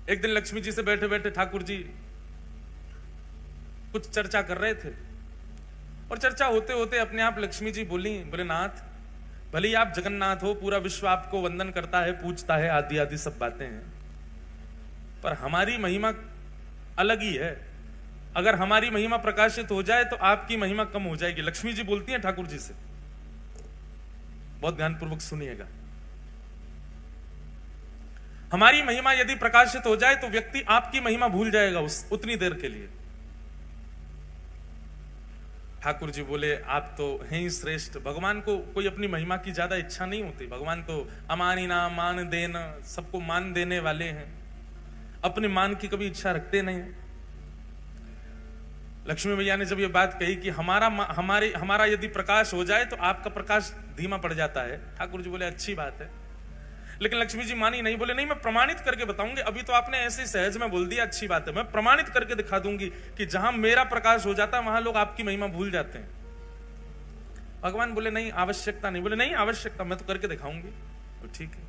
एक दिन लक्ष्मी जी से बैठे बैठे ठाकुर जी कुछ चर्चा कर रहे थे और चर्चा होते होते अपने आप लक्ष्मी जी बोली, बोले नाथ, भले ही आप जगन्नाथ हो, पूरा विश्व आपको वंदन करता है, पूजता है, आदि आदि सब बातें हैं, पर हमारी महिमा अलग ही है। अगर हमारी महिमा प्रकाशित हो जाए तो आपकी महिमा कम हो जाएगी। लक्ष्मी जी बोलती हैं ठाकुर जी से, बहुत ध्यानपूर्वक सुनिएगा। हमारी महिमा यदि प्रकाशित हो जाए तो व्यक्ति आपकी महिमा भूल जाएगा उतनी देर के लिए। ठाकुर जी बोले, आप तो हैं ही श्रेष्ठ। भगवान को कोई अपनी महिमा की ज्यादा इच्छा नहीं होती। भगवान तो अमानी नाम मान देना, सबको मान देने वाले हैं, अपने मान की कभी इच्छा रखते नहीं। लक्ष्मी मैया ने जब ये बात कही कि हमारा यदि प्रकाश हो जाए तो आपका प्रकाश धीमा पड़ जाता है, ठाकुर जी बोले अच्छी बात है। लेकिन लक्ष्मी जी मानी नहीं, बोले नहीं, मैं प्रमाणित करके बताऊंगी। अभी तो आपने ऐसे सहज में बोल दिया, अच्छी बात है, मैं प्रमाणित करके दिखा दूंगी कि जहां मेरा प्रकाश हो जाता है वहां लोग आपकी महिमा भूल जाते हैं। भगवान बोले नहीं, आवश्यकता नहीं। बोले नहीं आवश्यकता, मैं तो करके दिखाऊंगी। तो ठीक है।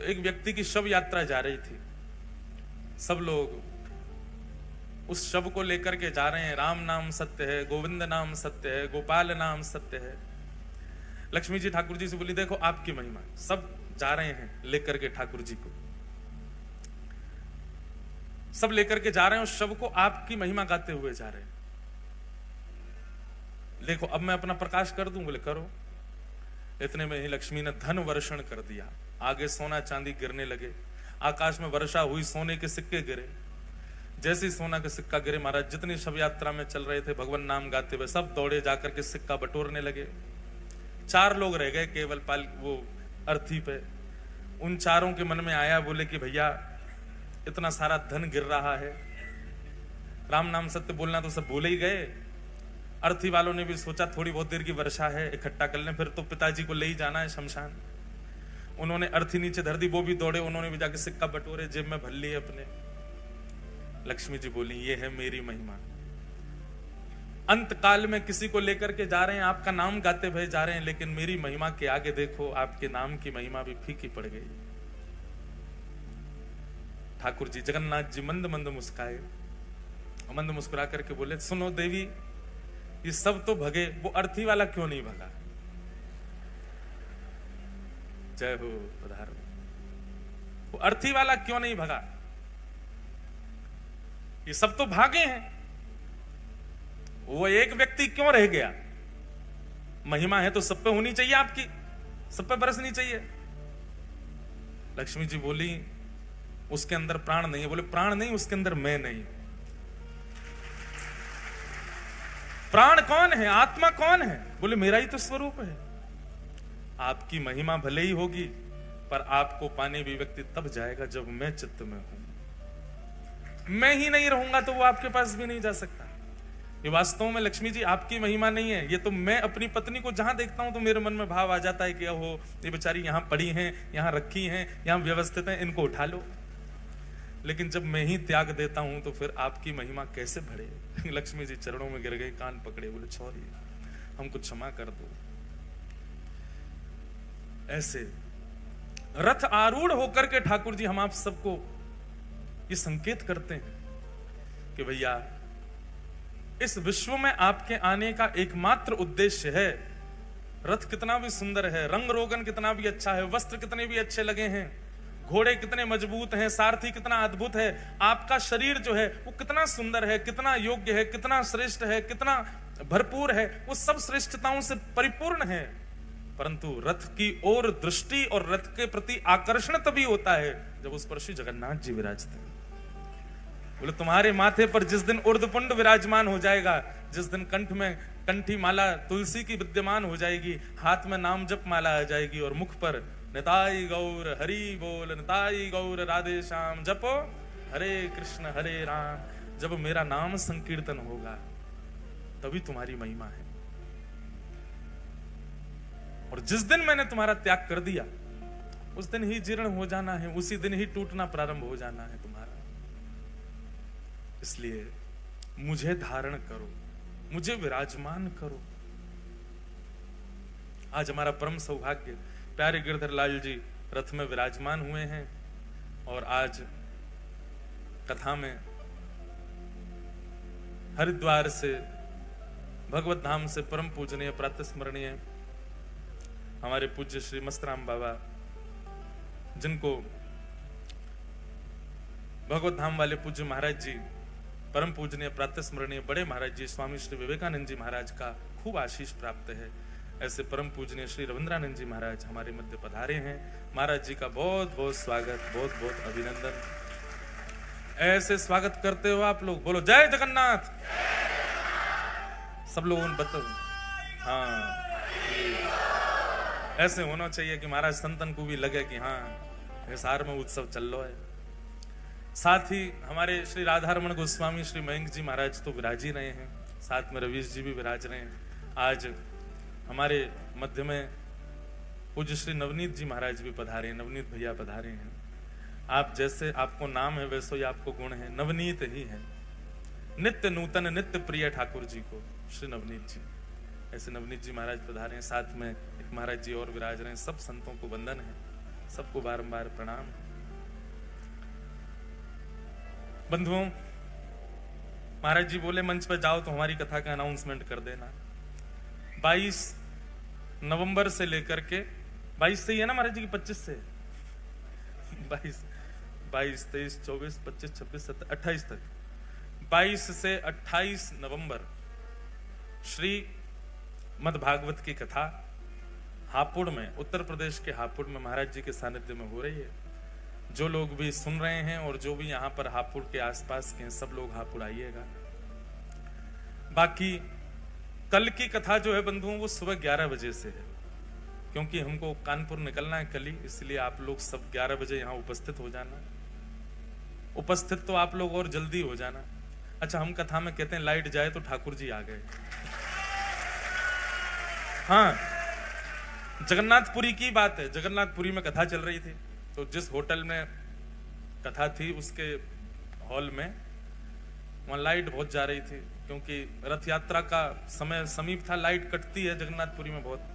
एक व्यक्ति की शव यात्रा जा रही थी, सब लोग उस शव को लेकर के जा रहे हैं। राम नाम सत्य है, गोविंद नाम सत्य है, गोपाल नाम सत्य है। लक्ष्मी जी ठाकुर जी से बोली, देखो आपकी महिमा। सब जा रहे हैं लेकर के ठाकुर जी को, सब लेकर के जा रहे हैं उस शव को, आपकी महिमा गाते हुए जा रहे हैं। देखो अब मैं अपना प्रकाश कर दूं। बोले करो। इतने में ही लक्ष्मी ने धन वर्षण कर दिया। आगे सोना चांदी गिरने लगे, आकाश में वर्षा हुई, सोने के सिक्के गिरे। जैसे ही सोना का सिक्का गिरे, महाराज जितनी शव यात्रा में चल रहे थे भगवान नाम गाते हुए, सब दौड़े जाकर के सिक्का बटोरने लगे। 4 लोग रह गए केवल वो अर्थी पे। उन चारों के मन में आया, बोले कि भैया इतना सारा धन गिर रहा है, राम नाम सत्य बोलना तो सब बोले ही गए। अर्थी वालों ने भी सोचा थोड़ी बहुत देर की वर्षा है, इकट्ठा कर लें, फिर तो पिताजी को ले ही जाना है शमशान। उन्होंने अर्थी नीचे धर दी, वो भी दौड़े, उन्होंने भी जाके सिक्का बटोरे, जेब में भर लिए अपने। लक्ष्मी जी बोली, ये है मेरी महिमा। अंत काल में किसी को लेकर के जा रहे हैं, आपका नाम गाते हुए जा रहे हैं, लेकिन मेरी महिमा के आगे देखो, आपके नाम की महिमा भी फीकी पड़ गई। ठाकुर जी जगन्नाथ जी मंद मंद मुस्काए, मंद मुस्कुरा करके बोले, सुनो देवी, ये सब तो भगे, वो अर्थी वाला क्यों नहीं भगा? जय हो पधारो। वो अर्थी वाला क्यों नहीं भगा? ये सब तो भागे हैं, वो एक व्यक्ति क्यों रह गया? महिमा है तो सब पे होनी चाहिए, आपकी सब पे बरसनी चाहिए। लक्ष्मी जी बोली, उसके अंदर प्राण नहीं है। बोले प्राण नहीं, उसके अंदर मैं नहीं। प्राण कौन है, आत्मा कौन है? बोले मेरा ही तो स्वरूप है। आपकी महिमा भले ही होगी, पर आपको पाने भी व्यक्ति तब जाएगा जब मैं चित्त में हूं। मैं ही नहीं रहूंगा तो वो आपके पास भी नहीं जा सकता। ये वास्तव में लक्ष्मी जी आपकी महिमा नहीं है। ये तो मैं अपनी पत्नी को जहां देखता हूं तो मेरे मन में भाव आ जाता है कि ओहो ये बेचारी यहां पड़ी हैं, यहां रखी हैं, यहां व्यवस्थित हैं, इनको उठा लो। लेकिन जब मैं ही त्याग देता हूं तो फिर आपकी महिमा कैसे बढ़े? लक्ष्मी जी चरणों में गिर गए, कान पकड़े, बोले छोड़िए, हमको क्षमा कर दो। ऐसे रथ आरूढ़ होकर के ठाकुर जी हम आप सबको ये संकेत करते हैं कि भैया इस विश्व में आपके आने का एकमात्र उद्देश्य है। रथ कितना भी सुंदर है, रंग रोगन कितना भी अच्छा है, वस्त्र कितने भी अच्छे लगे हैं, घोड़े कितने मजबूत हैं, सारथी कितना अद्भुत है, आपका शरीर जो है वो कितना सुंदर है, कितना योग्य है, कितना श्रेष्ठ है, कितना भरपूर है, वो सब श्रेष्ठताओं से परिपूर्ण है। परंतु रथ की ओर दृष्टि और रथ के प्रति आकर्षण तभी होता है जब उस पर श्री जगन्नाथ जी विराजते हैं। बोले तुम्हारे माथे पर जिस दिन उर्धपुंड विराजमान हो जाएगा, जिस दिन कंठ में कंठी माला तुलसी की विद्यमान हो जाएगी, हाथ में नाम जप माला आ जाएगी और मुख पर निताई गौर हरि बोल, निताई गौर राधे श्याम जपो हरे कृष्ण हरे राम, जब मेरा नाम संकीर्तन होगा तभी तुम्हारी महिमा है। और जिस दिन मैंने तुम्हारा त्याग कर दिया उस दिन ही जीर्ण हो जाना है, उसी दिन ही टूटना प्रारंभ हो जाना है तुम्हारा। इसलिए मुझे धारण करो, मुझे विराजमान करो। आज हमारा परम सौभाग्य, प्यारे गिरधर लाल जी रथ में विराजमान हुए हैं। और आज कथा में हरिद्वार से भगवत धाम से परम पूजनीय प्रातस्मरणीय हमारे पूज्य श्री मस्तराम बाबा, जिनको भगवत धाम वाले पूज्य महाराज जी, परम पूजनीय प्रातस्मरणीय बड़े महाराज जी स्वामी श्री विवेकानंद जी महाराज का खूब आशीष प्राप्त है, ऐसे परम पूजनीय श्री रविंद्रानंद जी महाराज हमारे मध्य पधारे हैं। महाराज जी का बहुत बहुत स्वागत, बहुत बहुत अभिनंदन। ऐसे स्वागत करते हो आप लोग, बोलो जय जगन्नाथ। सब लोगों ने बताओ, हाँ ऐसे होना चाहिए कि महाराज संतन को भी लगे कि हाँ हिसार में उत्सव चल रहा है। साथ ही हमारे श्री राधारमण गोस्वामी श्री मयंक जी महाराज तो विराज ही रहे हैं, साथ में रवीश जी भी विराज रहे हैं। आज हमारे मध्य में पूज्य श्री नवनीत जी महाराज भी पधारे हैं, नवनीत भैया पधारे हैं। आप जैसे आपको नाम है वैसे ही आपको गुण है, नवनीत ही है, नित्य नूतन नित्य प्रिय ठाकुर जी को श्री नवनीत जी, ऐसे नवनीत जी महाराज पधारे हैं। साथ में एक महाराज जी और विराज रहे हैं। सब संतों को वंदन है, सबको बारंबार प्रणाम। बंधुओं, महाराज जी बोले मंच पर जाओ तो हमारी कथा का अनाउंसमेंट कर देना। 22 नवंबर से लेकर के 22 से ही है ना महाराज जी की, 25 से 22 23 24 25 26 27 28 तक, 22 से 28 नवंबर श्री मद्भागवत की कथा हापुड़ में, उत्तर प्रदेश के हापुड़ में महाराज जी के सानिध्य में हो रही है। जो लोग भी सुन रहे हैं और जो भी यहाँ पर हापुड़ के आसपास के हैं, सब लोग हापुड़ आइएगा। बाकी कल की कथा जो है बंधुओं वो सुबह 11 बजे से है, क्योंकि हमको कानपुर निकलना है कल ही, इसलिए आप लोग सब 11 बजे यहाँ उपस्थित हो जाना। उपस्थित तो आप लोग और जल्दी हो जाना। अच्छा, हम कथा में कहते हैं लाइट जाए तो ठाकुर जी आ गए। हाँ, जगन्नाथपुरी की बात है। जगन्नाथपुरी में कथा चल रही थी, तो जिस होटल में कथा थी उसके हॉल में वहां लाइट बहुत जा रही थी, क्योंकि रथ यात्रा का समय समीप था। लाइट कटती है जगन्नाथपुरी में बहुत,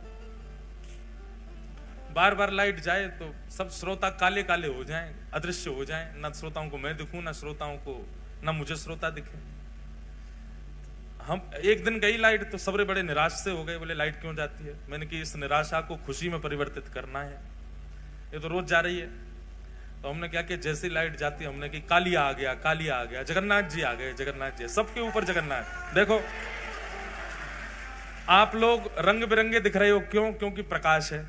बार बार लाइट जाए तो सब श्रोता काले काले हो जाएं, अदृश्य हो जाएं। ना श्रोताओं को मैं दिखूं, ना श्रोताओं को, ना मुझे श्रोता दिखे। हम एक दिन गई लाइट तो सबरे बड़े निराश से हो गए, बोले लाइट क्यों जाती है। मैंने कि इस निराशा को खुशी में परिवर्तित करना है, ये तो रोज जा रही है। तो हमने क्या किया, जैसी लाइट जाती है हमने कि कालिया आ गया, कालिया आ गया, जगन्नाथ जी आ गए, जगन्नाथ जी, सबके ऊपर जगन्नाथ। देखो आप लोग रंग बिरंगे दिख रहे हो, क्यों? क्योंकि प्रकाश है।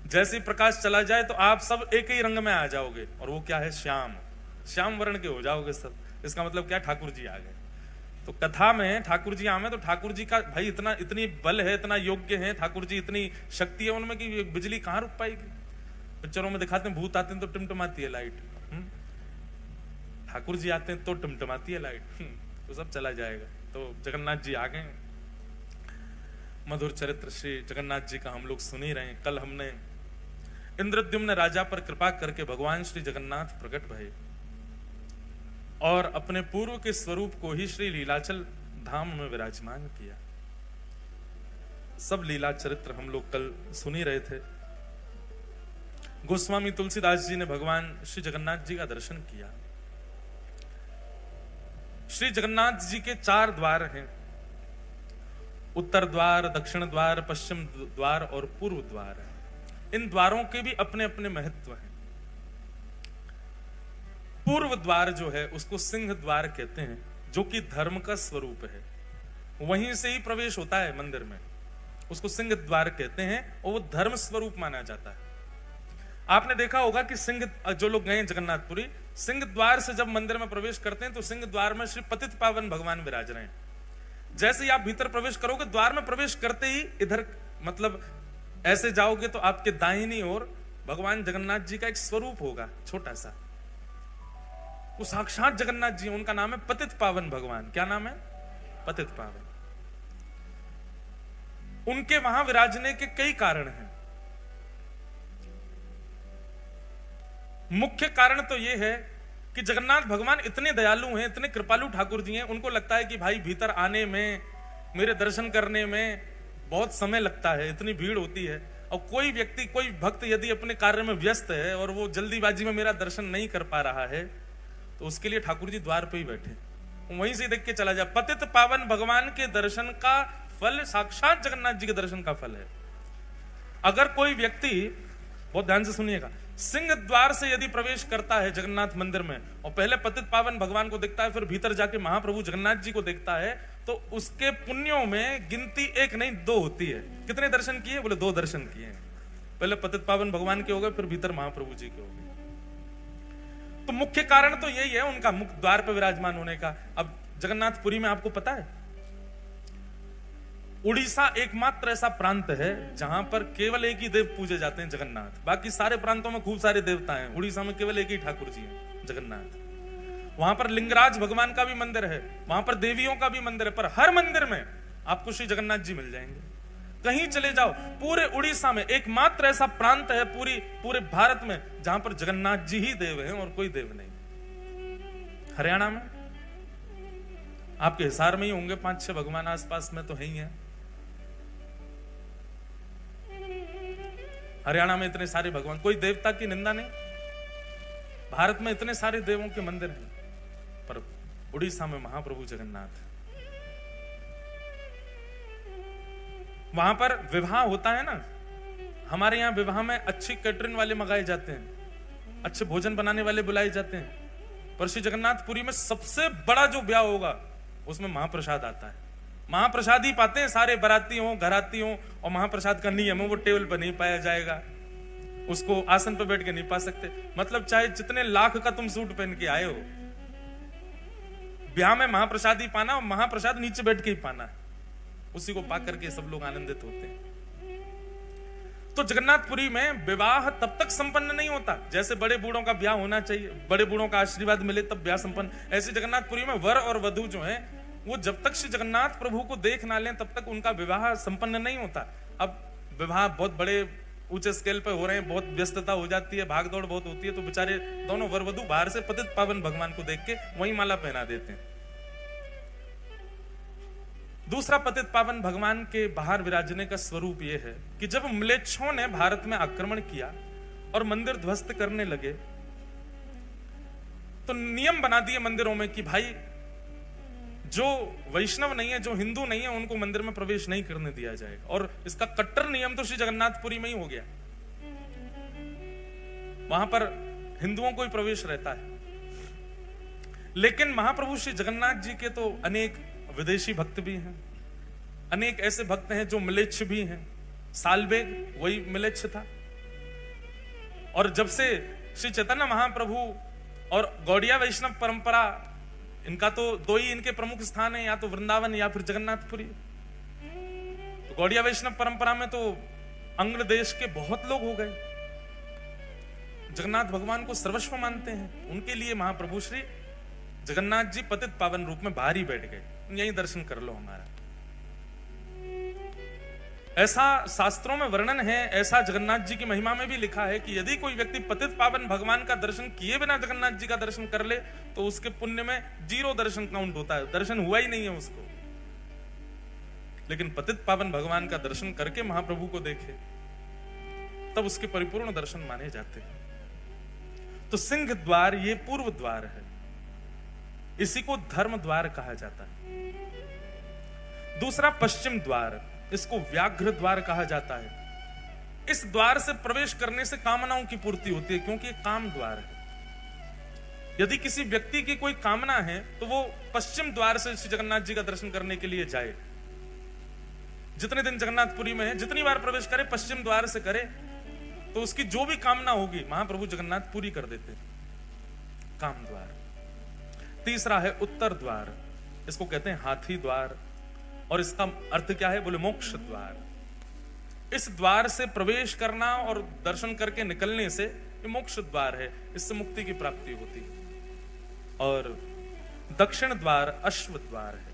जैसे प्रकाश चला जाए तो आप सब एक ही रंग में आ जाओगे, और वो क्या है, श्याम, श्याम वर्ण के हो जाओगे सब। इसका मतलब क्या, ठाकुर जी आ गए। तो कथा में ठाकुर जी आवे तो ठाकुर जी का भाई इतनी बल है, इतना योग्य है ठाकुर जी, इतनी शक्ति है उनमें कि बिजली कहां रुक पाएगी। पिक्चरों में दिखाते हैं भूत आते हैं तो टिमटिमाती है लाइट, ठाकुर जी आते हैं तो टिमटिमाती है लाइट, तो सब चला जाएगा। तो जगन्नाथ जी आ गए। मधुर चरित्र श्री जगन्नाथ जी का हम लोग सुन ही रहे हैं। कल हमने इंद्रद्युम्न राजा पर कृपा करके भगवान श्री जगन्नाथ प्रकट भये और अपने पूर्व के स्वरूप को ही श्री लीलाचल धाम में विराजमान किया। सब लीला चरित्र हम लोग कल सुन ही रहे थे। गोस्वामी तुलसीदास जी ने भगवान श्री जगन्नाथ जी का दर्शन किया। श्री जगन्नाथ जी के 4 द्वार हैं, उत्तर द्वार, दक्षिण द्वार, पश्चिम द्वार और पूर्व द्वार। इन द्वारों के भी अपने अपने महत्व हैं। पूर्व द्वार जो है उसको सिंह द्वार कहते हैं, जो कि धर्म का स्वरूप है। वहीं से ही प्रवेश होता है मंदिर में, उसको सिंह द्वार कहते हैं और वो धर्म स्वरूप माना जाता है। आपने देखा होगा कि सिंह, जो लोग गए जगन्नाथपुरी, सिंह द्वार से जब मंदिर में प्रवेश करते हैं तो सिंह द्वार में श्री पतित पावन भगवान विराज रहे हैं। जैसे ही आप भीतर प्रवेश करोगे, द्वार में प्रवेश करते ही इधर मतलब ऐसे जाओगे तो आपके दाहिनी ओर भगवान जगन्नाथ जी का एक स्वरूप होगा, छोटा सा। वो साक्षात जगन्नाथ जी, उनका नाम है पतित पावन भगवान। क्या नाम है? पतित पावन। उनके वहां विराजने के कई कारण हैं। मुख्य कारण तो यह है कि जगन्नाथ भगवान इतने दयालु हैं, इतने कृपालु ठाकुर जी हैं। उनको लगता है कि भाई भीतर आने में, मेरे दर्शन करने में बहुत समय लगता है, इतनी भीड़ होती है। और कोई व्यक्ति, कोई भक्त यदि अपने कार्य में व्यस्त है और वो जल्दीबाजी में मेरा दर्शन नहीं कर पा रहा है, तो उसके लिए ठाकुर जी द्वार पे ही बैठे, वहीं से देख के चला जाए। पतित पावन भगवान के दर्शन का फल साक्षात जगन्नाथ जी के दर्शन का फल है। अगर कोई व्यक्ति, बहुत ध्यान से सुनिएगा, सिंह द्वार से यदि प्रवेश करता है जगन्नाथ मंदिर में और पहले पतित पावन भगवान को देखता है, फिर भीतर जाके महाप्रभु जगन्नाथ जी को देखता है, तो उसके पुण्यों में गिनती 1 नहीं 2 होती है। कितने दर्शन किए? बोले 2 दर्शन किए। पहले पतित पावन भगवान के हो गए, फिर भीतर महाप्रभु जी के हो गए। तो मुख्य कारण तो यही है उनका मुख्य द्वार पर विराजमान होने का। अब जगन्नाथपुरी में आपको पता है, उड़ीसा एकमात्र ऐसा प्रांत है जहां पर केवल एक ही देव पूजे जाते हैं, जगन्नाथ। बाकी सारे प्रांतों में खूब सारे देवता हैं, उड़ीसा में केवल एक ही ठाकुर जी हैं, जगन्नाथ। वहां पर लिंगराज भगवान का भी मंदिर है, वहां पर देवियों का भी मंदिर है, पर हर मंदिर में आपको श्री जगन्नाथ जी मिल जाएंगे। कहीं चले जाओ, पूरे उड़ीसा में एकमात्र ऐसा प्रांत है पूरे भारत में जहां पर जगन्नाथ जी ही देव हैं और कोई देव नहीं। हरियाणा में आपके हिसार में ही होंगे 5-6 भगवान, आसपास में तो है ही है। हरियाणा में इतने सारे भगवान, कोई देवता की निंदा नहीं। भारत में इतने सारे देवों के मंदिर हैं, पर उड़ीसा में महाप्रभु जगन्नाथ। वहां पर विवाह होता है ना, हमारे यहां विवाह में अच्छी कैटरिंग वाले मंगाए जाते हैं, अच्छे भोजन बनाने वाले बुलाए जाते हैं, पर श्री जगन्नाथपुरी में सबसे बड़ा जो ब्याह होगा उसमें महाप्रसाद आता है। महाप्रसाद ही पाते हैं सारे, बाराती हो, घराती हो, और महाप्रसाद का नियम है वो टेबल पर नहीं पाया जाएगा, उसको आसन पर बैठ के नहीं पा सकते। मतलब चाहे जितने लाख का तुम सूट पहन के आए हो, ब्याह में महाप्रसाद ही पाना, और महाप्रसाद नीचे बैठ के ही पाना है, उसी को पाकर के सब लोग आनंदित होते हैं। तो जगन्नाथपुरी में विवाह तब तक संपन्न नहीं होता जैसे बड़े बूढ़ों का ब्याह होना चाहिए, बड़े बूढ़ों का आशीर्वाद मिले तब ब्याह संपन्न। ऐसे जगन्नाथपुरी में वर और वधू जो है, वो जब तक श्री जगन्नाथ प्रभु को देख ना लें तब तक उनका विवाह संपन्न नहीं होता। अब विवाह बहुत बड़े ऊंचे स्केल पे हो रहे हैं, बहुत व्यस्तता हो जाती है, भागदौड़ बहुत होती है, तो बेचारे दोनों वर वधू बाहर से पतित पावन भगवान को देख के वहीं माला पहना देते हैं। दूसरा पतित पावन भगवान के बाहर विराजने का स्वरूप यह है कि जब म्लेच्छों ने भारत में आक्रमण किया और मंदिर ध्वस्त करने लगे, तो नियम बना दिए मंदिरों में कि भाई जो वैष्णव नहीं है, जो हिंदू नहीं है, उनको मंदिर में प्रवेश नहीं करने दिया जाएगा। और इसका कट्टर नियम तो श्री जगन्नाथपुरी में ही हो गया, वहां पर हिंदुओं को ही प्रवेश रहता है। लेकिन महाप्रभु श्री जगन्नाथ जी के तो अनेक विदेशी भक्त भी हैं, अनेक ऐसे भक्त हैं जो म्लेच्छ भी हैं। सालबेग वही म्लेच्छ था। और जब से श्री चैतन्य महाप्रभु और गौड़िया वैष्णव परंपरा, इनका तो 2 ही इनके प्रमुख स्थान है, या तो वृंदावन या फिर जगन्नाथपुरी। तो गौड़िया वैष्णव परंपरा में तो अंग्र देश के बहुत लोग हो गए, जगन्नाथ भगवान को सर्वस्व मानते हैं। उनके लिए महाप्रभु श्री जगन्नाथ जी पतित पावन रूप में बाहर ही बैठ गए, यही दर्शन कर लो हमारा। ऐसा शास्त्रों में वर्णन है, ऐसा जगन्नाथ जी की महिमा में भी लिखा है कि यदि कोई व्यक्ति पतित पावन भगवान का दर्शन किए बिना जगन्नाथ जी का दर्शन कर ले तो उसके पुण्य में 0 दर्शन काउंट होता है, दर्शन हुआ ही नहीं है उसको। लेकिन पतित पावन भगवान का दर्शन करके महाप्रभु को देखे तब उसके परिपूर्ण दर्शन माने जाते हैं। तो सिंह द्वार ये पूर्व द्वार है, इसी को धर्म द्वार कहा जाता है। दूसरा पश्चिम द्वार, इसको व्याघ्र द्वार कहा जाता है। इस द्वार से प्रवेश करने से कामनाओं की पूर्ति होती है, क्योंकि ये काम द्वार है। यदि किसी व्यक्ति की कोई कामना है तो वो पश्चिम द्वार से श्री जगन्नाथ जी का दर्शन करने के लिए जाए। जितने दिन जगन्नाथपुरी में है, जितनी बार प्रवेश करे पश्चिम द्वार से करे, तो उसकी जो भी कामना होगी महाप्रभु जगन्नाथ पूरी कर देते। काम द्वार। तीसरा है उत्तर द्वार, इसको कहते हैं हाथी द्वार, और इसका अर्थ क्या है? बोले मोक्ष द्वार। इस द्वार से प्रवेश करना और दर्शन करके निकलने से ये मोक्ष द्वार है, इससे मुक्ति की प्राप्ति होती है। और दक्षिण द्वार अश्व द्वार है।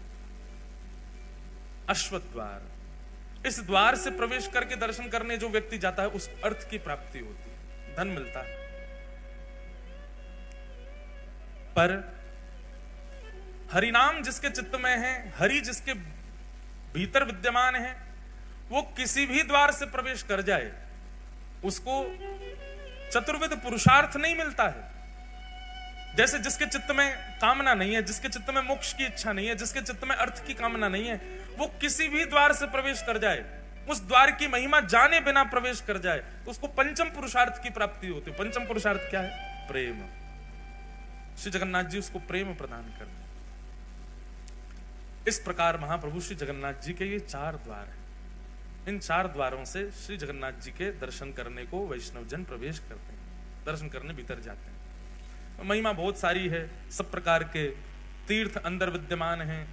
अश्व द्वार, इस द्वार से प्रवेश करके दर्शन करने जो व्यक्ति जाता है उस अर्थ की प्राप्ति होती है, धन मिलता है। पर हरिनाम जिसके चित्त में है, हरि जिसके भीतर विद्यमान है, वो किसी भी द्वार से प्रवेश कर जाए उसको चतुर्विध पुरुषार्थ नहीं मिलता है। जैसे जिसके चित्त में कामना नहीं है, जिसके चित्त में मोक्ष की इच्छा नहीं है, जिसके चित्त में अर्थ की कामना नहीं है, वो किसी भी द्वार से प्रवेश कर जाए, उस द्वार की महिमा जाने बिना प्रवेश कर जाए, तो उसको पंचम पुरुषार्थ की प्राप्ति होती है। पंचम पुरुषार्थ क्या है? प्रेम। श्री जगन्नाथ जी उसको प्रेम प्रदान कर रहे हैं। इस प्रकार महाप्रभु श्री जगन्नाथ जी के ये 4 द्वार हैं। इन 4 द्वारों से श्री जगन्नाथ जी के दर्शन करने को वैष्णव जन प्रवेश करते हैं, दर्शन करने भीतर जाते हैं। महिमा बहुत सारी है, सब प्रकार के तीर्थ अंदर विद्यमान हैं।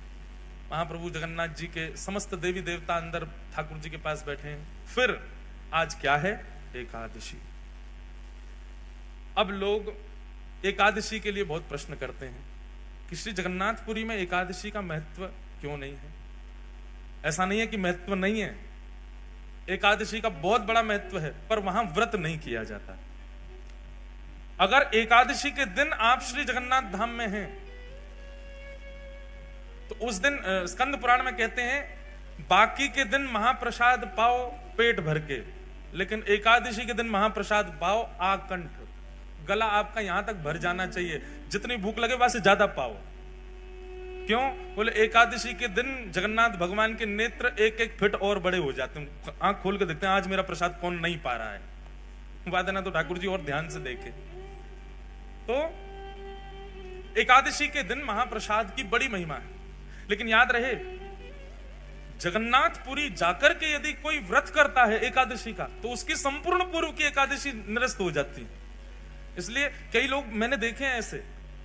महाप्रभु जगन्नाथ जी के समस्त देवी देवता अंदर ठाकुर जी के पास बैठे हैं। फिर आज क्या है? एकादशी। अब लोग एकादशी के लिए बहुत प्रश्न करते हैं कि श्री जगन्नाथपुरी में एकादशी का महत्व क्यों नहीं है? ऐसा नहीं है कि महत्व नहीं है, एकादशी का बहुत बड़ा महत्व है, पर वहां व्रत नहीं किया जाता। अगर एकादशी के दिन आप श्री जगन्नाथ धाम में हैं तो उस दिन स्कंद पुराण में कहते हैं बाकी के दिन महाप्रसाद पाओ पेट भर के, लेकिन एकादशी के दिन महाप्रसाद पाओ आकंठ। गला आपका यहां तक भर जाना चाहिए, जितनी भूख लगे वहां से ज्यादा पाओ। क्यों? बोले एकादशी के दिन जगन्नाथ भगवान के नेत्र 1-1 फीट और बड़े हो जाते हैं। आंख खोल के देखते हैं आज मेरा प्रसाद कौन नहीं पा रहा है, बात है ना, तो ठाकुर जी और ध्यान से देखे। तो एकादशी के दिन महाप्रसाद की बड़ी महिमा है। लेकिन याद रहे, जगन्नाथपुरी जाकर के यदि कोई व्रत करता है एकादशी का, तो उसकी संपूर्ण पूर्व की एकादशी निरस्त हो जाती है। इसलिए कई लोग मैंने देखे हैं ऐसे,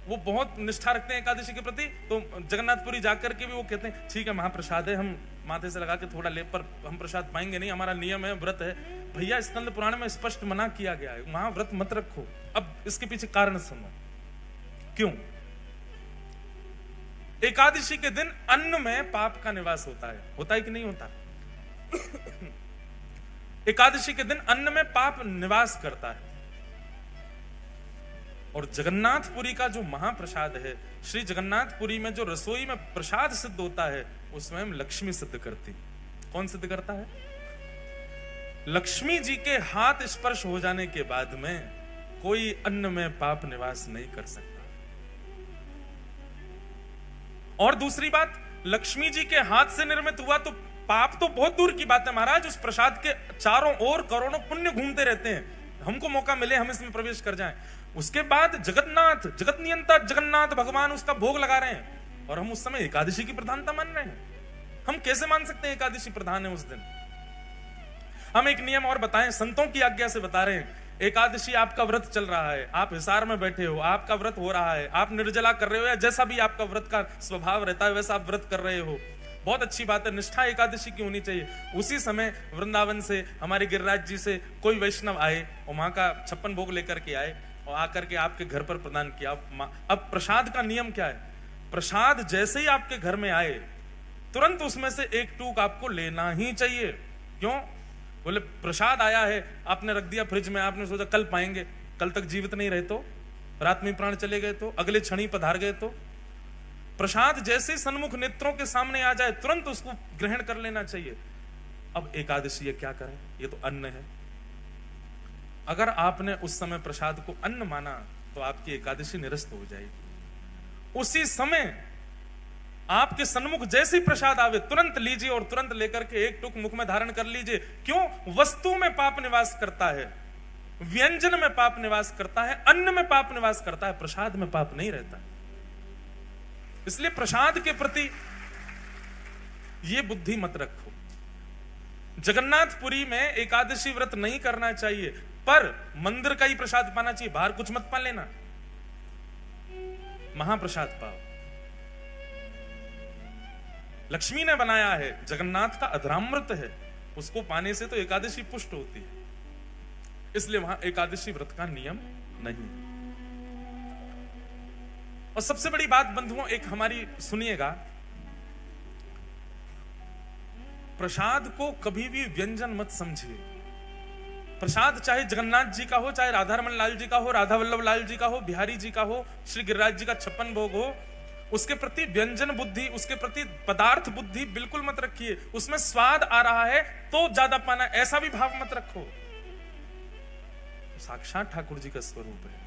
वो बहुत निष्ठा रखते हैं एकादशी के प्रति, तो जगन्नाथपुरी जाकर के भी वो कहते हैं ठीक है महाप्रसाद है, हम माथे से लगा के थोड़ा ले, पर हम प्रसाद पाएंगे नहीं, हमारा नियम है, व्रत है। भैया स्कंद पुराण में स्पष्ट मना किया गया है, वहां व्रत मत रखो। अब इसके पीछे कारण सुनो क्यों। एकादशी के दिन अन्न में पाप का निवास होता है कि नहीं होता? एकादशी के दिन अन्न में पाप निवास करता है। और जगन्नाथपुरी का जो महाप्रसाद है, श्री जगन्नाथपुरी में जो रसोई में प्रसाद सिद्ध होता है, वो स्वयं लक्ष्मी सिद्ध करती। कौन सिद्ध करता है? लक्ष्मी जी के हाथ स्पर्श हो जाने के बाद में कोई अन्न में पाप निवास नहीं कर सकता। और दूसरी बात, लक्ष्मी जी के हाथ से निर्मित हुआ तो पाप तो बहुत दूर की बात है महाराज, उस प्रसाद के चारों ओर करोड़ों पुण्य घूमते रहते हैं। हमको मौका मिले हम इसमें प्रवेश कर जाएं। उसके बाद जगन्नाथ, जगत नियंता जगन्नाथ भगवान उसका भोग लगा रहे हैं, और हम उस समय एकादशी की प्रधानता मान रहे हैं। हम कैसे मान सकते हैं एकादशी प्रधान है उस दिन? हम एक नियम और बताएं, संतों की आज्ञा से बता रहे हैं। एकादशी आपका व्रत चल रहा है, आप हिसार में बैठे हो, आपका व्रत हो रहा है, आप निर्जला कर रहे हो, या जैसा भी आपका व्रत का स्वभाव रहता है वैसा आप व्रत कर रहे हो, बहुत अच्छी बात है, निष्ठा एकादशी की होनी चाहिए। उसी समय वृंदावन से हमारे गिरिराज जी से कोई वैष्णव आए और वहां का 56 भोग लेकर के आए और आकर के आपके घर पर प्रदान किया। अब प्रसाद का नियम क्या है? प्रसाद जैसे ही आपके घर में आए तुरंत उसमें से एक टूक आपको लेना ही चाहिए। क्यों? बोले प्रसाद आया है, आपने रख दिया फ्रिज में, आपने सोचा कल पाएंगे, कल तक जीवित नहीं रहे तो, रात में प्राण चले गए तो, अगले क्षण ही पधार गए तो। प्रसाद जैसे सन्मुख नेत्रों के सामने आ जाए तुरंत उसको ग्रहण कर लेना चाहिए। अब एकादशी ये क्या करें? ये तो अन्न है। अगर आपने उस समय प्रसाद को अन्न माना तो आपकी एकादशी निरस्त हो जाएगी। उसी समय आपके सन्मुख जैसे ही प्रसाद आवे तुरंत लीजिए और तुरंत लेकर के एक टुक मुख में धारण कर लीजिए। क्यों? वस्तु में पाप निवास करता है, व्यंजन में पाप निवास करता है, अन्न में पाप निवास करता है, प्रसाद में पाप नहीं रहता। इसलिए प्रसाद के प्रति ये बुद्धि मत रखो। जगन्नाथपुरी में एकादशी व्रत नहीं करना चाहिए, पर मंदिर का ही प्रसाद पाना चाहिए, बाहर कुछ मत पा लेना, महाप्रसाद पाओ। लक्ष्मी ने बनाया है, जगन्नाथ का अधरामृत है, उसको पाने से तो एकादशी पुष्ट होती है, इसलिए वहां एकादशी व्रत का नियम नहीं। और सबसे बड़ी बात बंधुओं एक हमारी सुनिएगा, प्रसाद को कभी भी व्यंजन मत समझिए। प्रसाद चाहे जगन्नाथ जी का हो, चाहे राधारमण लाल जी का हो, राधा वल्लभ लाल जी का हो, बिहारी जी का हो, श्री गिरिराज जी का 56 भोग हो, उसके प्रति व्यंजन बुद्धि, उसके प्रति पदार्थ बुद्धि बिल्कुल मत रखिए। उसमें स्वाद आ रहा है तो ज्यादा पाना, ऐसा भी भाव मत रखो। साक्षात ठाकुर जी का स्वरूप है।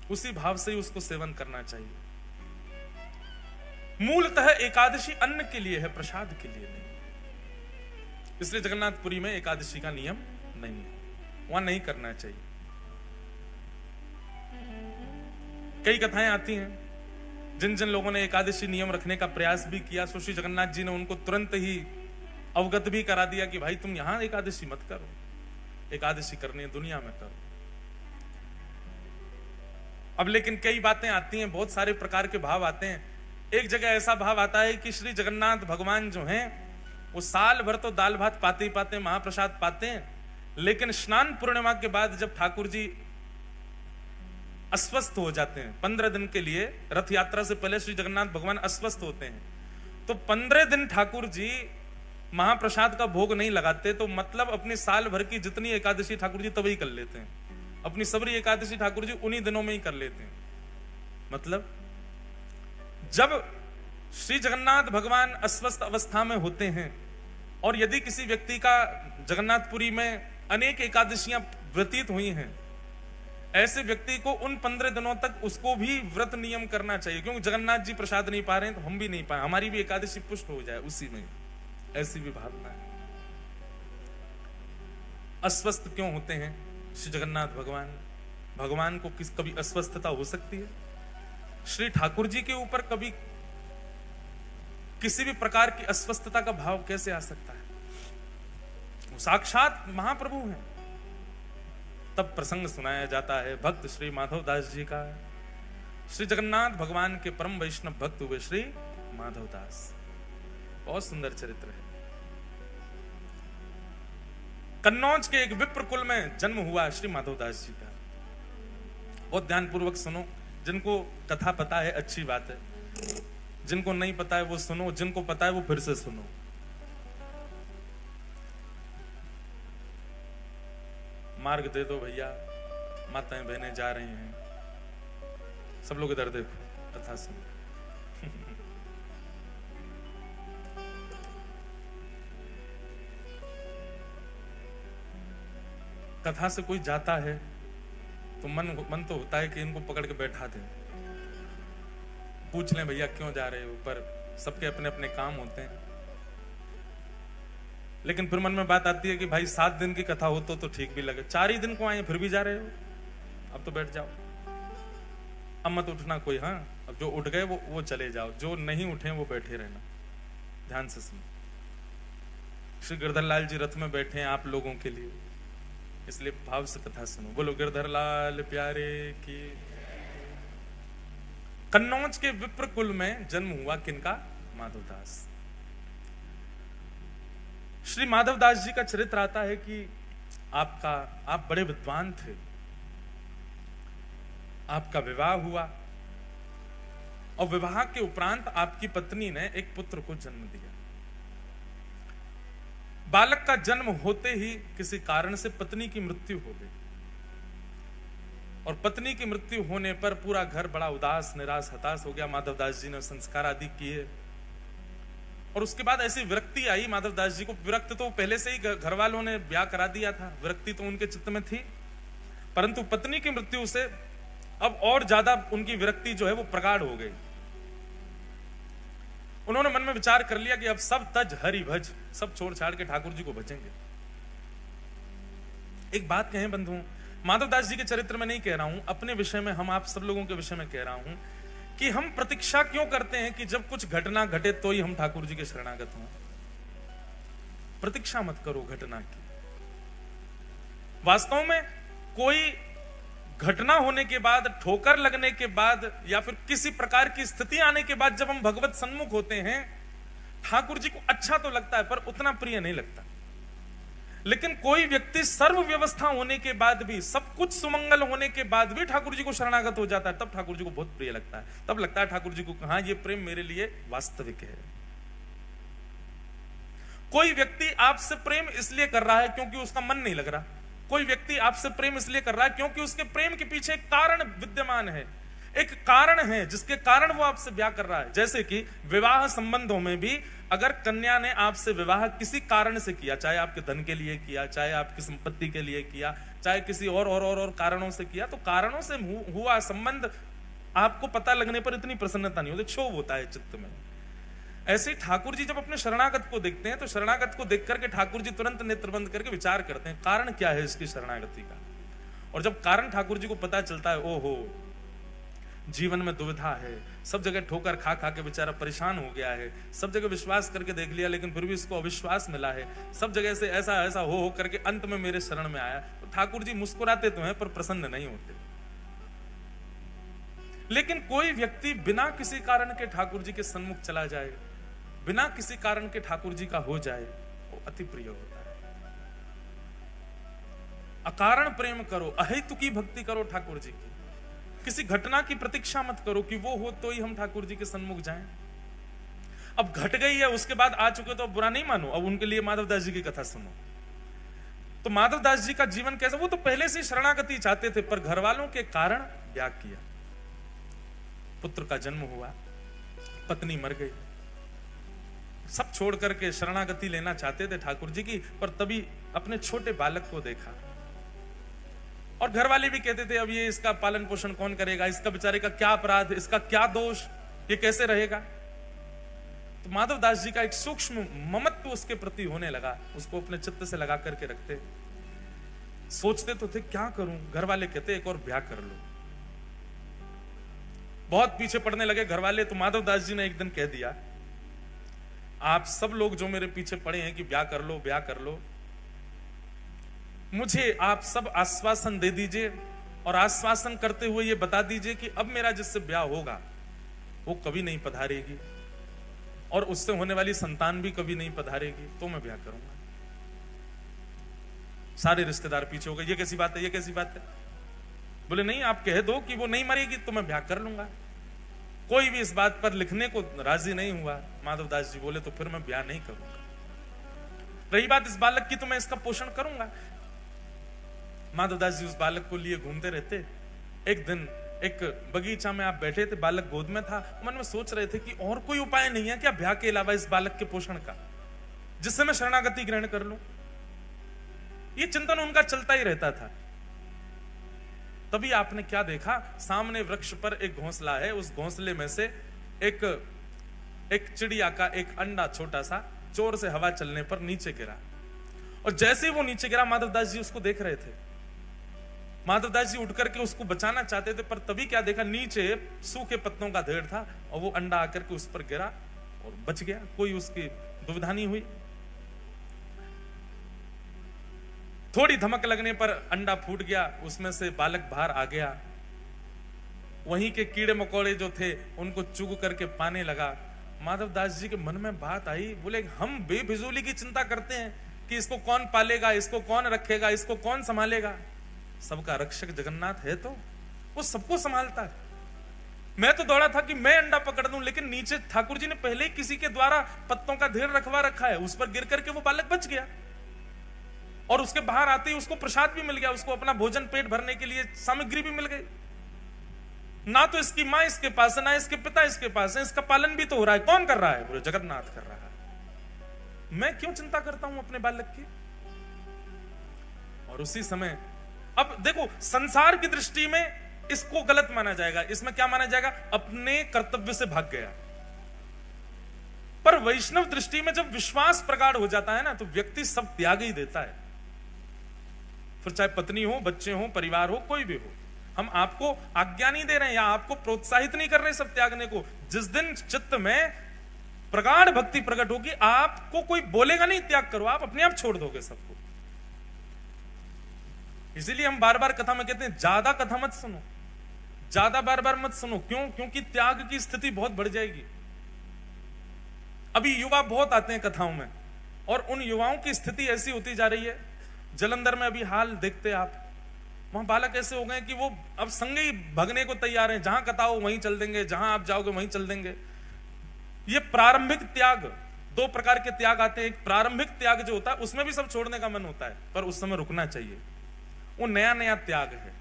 उसी भाव से ही उसको सेवन करना चाहिए। मूलतः एकादशी अन्न के लिए है, प्रसाद के लिए नहीं। इसलिए जगन्नाथपुरी में एकादशी का नियम नहीं है, वहां नहीं करना चाहिए। कई कथाएं आती हैं, जिन जिन लोगों ने एकादशी नियम रखने का प्रयास भी किया, श्री जगन्नाथ जी ने उनको तुरंत ही अवगत भी करा दिया कि भाई तुम यहां एकादशी मत करो, एकादशी करनी है दुनिया में करो। अब लेकिन कई बातें आती हैं, बहुत सारे प्रकार के भाव आते हैं। एक जगह ऐसा भाव आता है कि श्री जगन्नाथ भगवान जो हैं वो साल भर तो दाल भात पाते ही पाते, महाप्रसाद पाते हैं, लेकिन स्नान पूर्णिमा के बाद जब ठाकुर जी अस्वस्थ हो जाते हैं 15 दिन के लिए, रथ यात्रा से पहले श्री जगन्नाथ भगवान अस्वस्थ होते हैं, तो 15 दिन ठाकुर जी महाप्रसाद का भोग नहीं लगाते। तो मतलब अपनी साल भर की जितनी एकादशी ठाकुर जी तभी कर लेते हैं, अपनी सबरी एकादशी ठाकुर जी उन्हीं दिनों में ही कर लेते हैं। मतलब जब श्री जगन्नाथ भगवान अस्वस्थ अवस्था में होते हैं और यदि किसी व्यक्ति का जगन्नाथपुरी में अनेक एकादशियां व्यतीत हुई हैं, ऐसे व्यक्ति को उन 15 दिनों तक उसको भी व्रत नियम करना चाहिए, क्योंकि जगन्नाथ जी प्रसाद नहीं पा रहे हैं तो हम भी नहीं पाए, हमारी भी एकादशी पुष्ट हो जाए उसी में। ऐसी भी भावना है। अस्वस्थ क्यों होते हैं श्री जगन्नाथ भगवान? भगवान को कभी अस्वस्थता हो सकती है? श्री ठाकुर जी के ऊपर कभी किसी भी प्रकार की अस्वस्थता का भाव कैसे आ सकता है? वो साक्षात महाप्रभु हैं। तब प्रसंग सुनाया जाता है भक्त श्री माधव दास जी का। श्री जगन्नाथ भगवान के परम वैष्णव भक्त हुए श्री माधव दास। बहुत सुंदर चरित्र है। कन्नौज के एक विप्र कुल में जन्म हुआ श्री माधव दास जी का। बहुत ध्यानपूर्वक सुनो, जिनको कथा पता है अच्छी बात है, जिनको नहीं पता है वो सुनो, जिनको पता है वो फिर से सुनो। मार्ग दे दो भैया, माताएं बहनें जा रही हैं, सब लोग इधर देखो, कथा सुनो। कथा से कोई जाता है तो मन तो होता है कि इनको पकड़ के बैठा दें, पूछ लें भैया क्यों जा रहे हो, पर सबके अपने अपने काम होते हैं। लेकिन फिर मन में बात आती है कि भाई 7 दिन की कथा हो तो ठीक भी लगे, 4 ही दिन को आए फिर भी जा रहे हो, अब तो बैठ जाओ, अब मत उठना कोई। हाँ, अब जो उठ गए वो चले जाओ, जो नहीं उठे वो बैठे रहना। ध्यान से सुनो। श्री गिरधर लाल जी रथ में बैठे हैं आप लोगों के लिए, इसलिए भाव से कथा सुनो। बोलो गिरधर लाल प्यारे की। कन्नौज के विप्र कुल में जन्म हुआ किनका? माधवदास। श्री माधवदास जी का चरित्र आता है कि आप बड़े विद्वान थे, आपका विवाह हुआ और विवाह के उपरांत आपकी पत्नी ने एक पुत्र को जन्म दिया। बालक का जन्म होते ही किसी कारण से पत्नी की मृत्यु हो गई और पत्नी की मृत्यु होने पर पूरा घर बड़ा उदास, निराश, हताश हो गया। माधवदास जी ने संस्कार आदि किए और उसके बाद ऐसी विरक्ति आई माधवदास जी को। विरक्त तो पहले से ही घर वालों ने ब्याह करा दिया था, विरक्ति तो उनके चित्त में थी, परंतु पत्नी की मृत्यु से अब और ज्यादा उनकी विरक्ति जो है वो प्रगाढ़ हो गई। उन्होंने मन में विचार कर लिया कि अब सब तज हरि भज, सब छोड़ छाड़ के ठाकुर जी को भजेंगे। एक बात कहें बंधुओं, माधवदास जी के चरित्र में नहीं कह रहा हूं, अपने विषय में, हम आप सब लोगों के विषय में कह रहा हूं कि हम प्रतीक्षा क्यों करते हैं कि जब कुछ घटना घटे तो ही हम ठाकुर जी के शरणागत हों। प्रतीक्षा मत करो घटना की। वास्तव में कोई घटना होने के बाद, ठोकर लगने के बाद या फिर किसी प्रकार की स्थिति आने के बाद जब हम भगवत सन्मुख होते हैं, ठाकुर जी को अच्छा तो लगता है पर उतना प्रिय नहीं लगता। लेकिन कोई व्यक्ति सर्व व्यवस्था होने के बाद भी, सब कुछ सुमंगल होने के बाद भी ठाकुर जी को शरणागत हो जाता है, तब ठाकुर जी को बहुत प्रिय लगता है। तब लगता है ठाकुर जी को हाँ, ये प्रेम मेरे लिए वास्तविक है। कोई व्यक्ति आपसे प्रेम इसलिए कर रहा है क्योंकि उसका मन नहीं लग रहा। कोई व्यक्ति आपसे प्रेम इसलिए कर रहा है क्योंकि उसके प्रेम के पीछे एक कारण विद्यमान है, एक कारण है जिसके कारण वो आपसे ब्याह कर रहा है। जैसे कि विवाह संबंधों में भी अगर कन्या ने आपसे विवाह किसी कारण से किया, चाहे आपके धन के लिए किया, चाहे आपकी संपत्ति के लिए किया, चाहे किसी और कारणों से किया, तो कारणों से हुआ संबंध आपको पता लगने पर इतनी प्रसन्नता नहीं होती, क्षोभ होता है चित्त में। ऐसे ठाकुर जी जब अपने शरणागत को देखते हैं तो शरणागत को देख करके ठाकुर जी तुरंत नेत्र बंद करके विचार करते हैं कारण क्या है इसकी शरणागति का। और जब कारण ठाकुर जी को पता चलता है, ओहो जीवन में दुविधा है, सब जगह ठोकर खा खा के बेचारा परेशान हो गया है, सब जगह विश्वास करके देख लिया लेकिन फिर भी इसको अविश्वास मिला है, सब जगह से ऐसा ऐसा हो करके अंत में मेरे शरण में आया, तो ठाकुर जी मुस्कुराते तो हैं पर प्रसन्न नहीं होते। लेकिन कोई व्यक्ति बिना किसी कारण के ठाकुर जी के सन्मुख चला जाए, बिना किसी कारण के ठाकुर जी का हो जाए, वो अति प्रिय होता है। अकारण प्रेम करो, अहेतुकी भक्ति करो ठाकुर जी की, किसी घटना की प्रतीक्षा मत करो कि वो हो तो ही हम ठाकुर जी के सन्मुख जाएं। अब घट गई है, उसके बाद आ चुके तो अब बुरा नहीं मानो, अब उनके लिए माधवदास जी की कथा सुनो। तो माधवदास जी का जीवन कैसा, वो तो पहले से शरणागति चाहते थे पर घर वालों के कारण त्याग किया। पुत्र का जन्म हुआ, पत्नी मर गई, सब छोड़ करके शरणागति लेना चाहते थे ठाकुर जी की, पर तभी अपने छोटे बालक को देखा और घर वाले भी कहते थे अब ये इसका पालन पोषण कौन करेगा, इसका बेचारे का क्या अपराध, इसका क्या दोष, ये कैसे रहेगा। तो माधवदास जी का एक सूक्ष्म ममत्व उसके प्रति होने लगा, उसको अपने चित्त से लगा करके रखते। सोचते तो थे क्या करूं, घर वाले कहते एक और ब्याह कर लो। बहुत पीछे पड़ने लगे घर वाले, तो माधवदास जी ने एक दिन कह दिया, आप सब लोग जो मेरे पीछे पड़े हैं कि ब्याह कर लो ब्याह कर लो, मुझे आप सब आश्वासन दे दीजिए और आश्वासन करते हुए ये बता दीजिए कि अब मेरा जिससे ब्याह होगा वो कभी नहीं पधारेगी और उससे होने वाली संतान भी कभी नहीं पधारेगी, तो मैं ब्याह करूंगा। सारे रिश्तेदार पीछे हो गए, ये कैसी बात है, ये कैसी बात है। बोले नहीं, आप कह दो कि वो नहीं मरेगी तो मैं ब्याह कर लूंगा। कोई भी इस बात पर लिखने को राजी नहीं हुआ। माधवदास जी बोले तो फिर मैं ब्याह नहीं करूंगा। रही बात इस बालक की, तो मैं इसका पोषण करूंगा। माधवदास जी उस बालक को लिए घूमते रहते। एक दिन एक बगीचा में आप बैठे थे, बालक गोद में था, मन में सोच रहे थे कि और कोई उपाय नहीं है क्या ब्याह के अलावा इस बालक के पोषण का, जिससे मैं शरणागति ग्रहण कर लूं। ये चिंतन उनका चलता ही रहता था। तभी आपने क्या देखा, सामने वृक्ष पर एक घोंसला है, उस घोंसले में से एक चिड़िया का एक अंडा छोटा सा जोर से हवा चलने पर नीचे गिरा। और जैसे ही वो नीचे गिरा, माधवदास जी उसको देख रहे थे। माधवदास जी उठ करके उसको बचाना चाहते थे, पर तभी क्या देखा, नीचे सूखे पत्तों का ढेर था और वो अंडा आकर के उस पर गिरा और बच गया। कोई उसकी दुविधा नहीं हुई। थोड़ी धमक लगने पर अंडा फूट गया, उसमें से बालक बाहर आ गया। वहीं के कीड़े मकोड़े जो थे उनको चुग करके पाने लगा। माधवदास जी के मन में बात आई, बोले हम बेफिजूली की चिंता करते हैं कि इसको कौन पालेगा, इसको कौन रखेगा, इसको कौन संभालेगा। सबका रक्षक जगन्नाथ है तो वो सबको संभालता है। मैं तो दौड़ा था कि मैं अंडा पकड़ दूं, लेकिन नीचे ठाकुर जी ने पहले ही किसी के द्वारा पत्तों का ढेर रखवा रखा है, उस पर गिर करके वो बालक बच गया। और उसके बाहर आते ही उसको प्रसाद भी मिल गया, उसको अपना भोजन पेट भरने के लिए सामग्री भी मिल गई। ना तो इसकी मां इसके पास है, ना इसके पिता इसके पास है, इसका पालन भी तो हो रहा है। कौन कर रहा है? बोले जगन्नाथ कर रहा है। मैं क्यों चिंता करता हूं अपने बालक की। और उसी समय अब देखो, संसार की दृष्टि में इसको गलत माना जाएगा। इसमें क्या माना जाएगा? अपने कर्तव्य से भाग गया। पर वैष्णव दृष्टि में जब विश्वास प्रगाढ़ हो जाता है ना, तो व्यक्ति सब त्याग ही देता है। फिर चाहे पत्नी हो, बच्चे हो, परिवार हो, कोई भी हो। हम आपको आज्ञा नहीं दे रहे हैं या आपको प्रोत्साहित नहीं कर रहे सब त्यागने को। जिस दिन चित्त में प्रगाढ़ भक्ति प्रकट होगी, आपको कोई बोलेगा नहीं त्याग करो, आप अपने आप छोड़ दोगे सबको। इसीलिए हम बार बार कथा में कहते हैं ज्यादा कथा मत सुनो, ज्यादा बार बार मत सुनो। क्यों? क्योंकि त्याग की स्थिति बहुत बढ़ जाएगी। अभी युवा बहुत आते हैं कथाओं में, और उन युवाओं की स्थिति ऐसी होती जा रही है। जलंधर में अभी हाल देखते आप, वहां बालक ऐसे हो गए कि वो अब संगे ही भगने को तैयार हैं। जहां कथा हो वहीं चल देंगे, जहां आप जाओगे वहीं चल देंगे। ये प्रारंभिक त्याग, दो प्रकार के त्याग आते हैं। एक प्रारंभिक त्याग जो होता है, उसमें भी सब छोड़ने का मन होता है, पर उस समय रुकना चाहिए। वो नया नया त्याग है,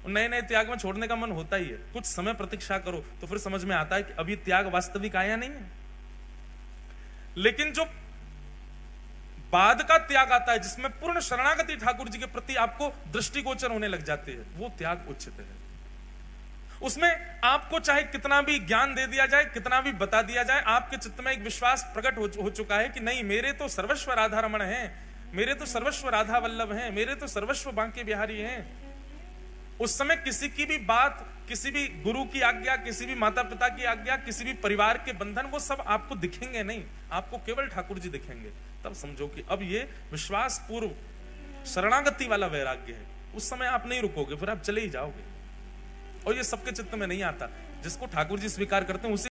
नए नए त्याग में छोड़ने का मन होता ही है। कुछ समय प्रतीक्षा करो तो फिर समझ में आता है कि अभी त्याग वास्तविक आया नहीं है। लेकिन जो बाद का त्याग आता है जिसमें पूर्ण शरणागति ठाकुर जी के प्रति आपको दृष्टिगोचर होने लग जाते हैं, वो त्याग उचित है। उसमें आपको चाहे कितना भी ज्ञान दे दिया जाए, कितना भी बता दिया जाए, आपके चित्त में एक विश्वास प्रकट हो चुका है कि नहीं, मेरे तो सर्वस्व राधा रमण हैं, मेरे तो सर्वस्व राधा वल्लभ हैं, मेरे तो सर्वस्व बांके बिहारी हैं। उस समय किसी की भी बात, किसी भी गुरु की आज्ञा, किसी भी माता पिता की आज्ञा, किसी भी परिवार के बंधन, वो सब आपको दिखेंगे नहीं, आपको केवल ठाकुर जी दिखेंगे। तब समझो कि अब ये विश्वास पूर्व शरणागति वाला वैराग्य है। उस समय आप नहीं रुकोगे, फिर आप चले ही जाओगे। और ये सबके चित्त में नहीं आता। जिसको ठाकुर जी स्वीकार करते हैं उसी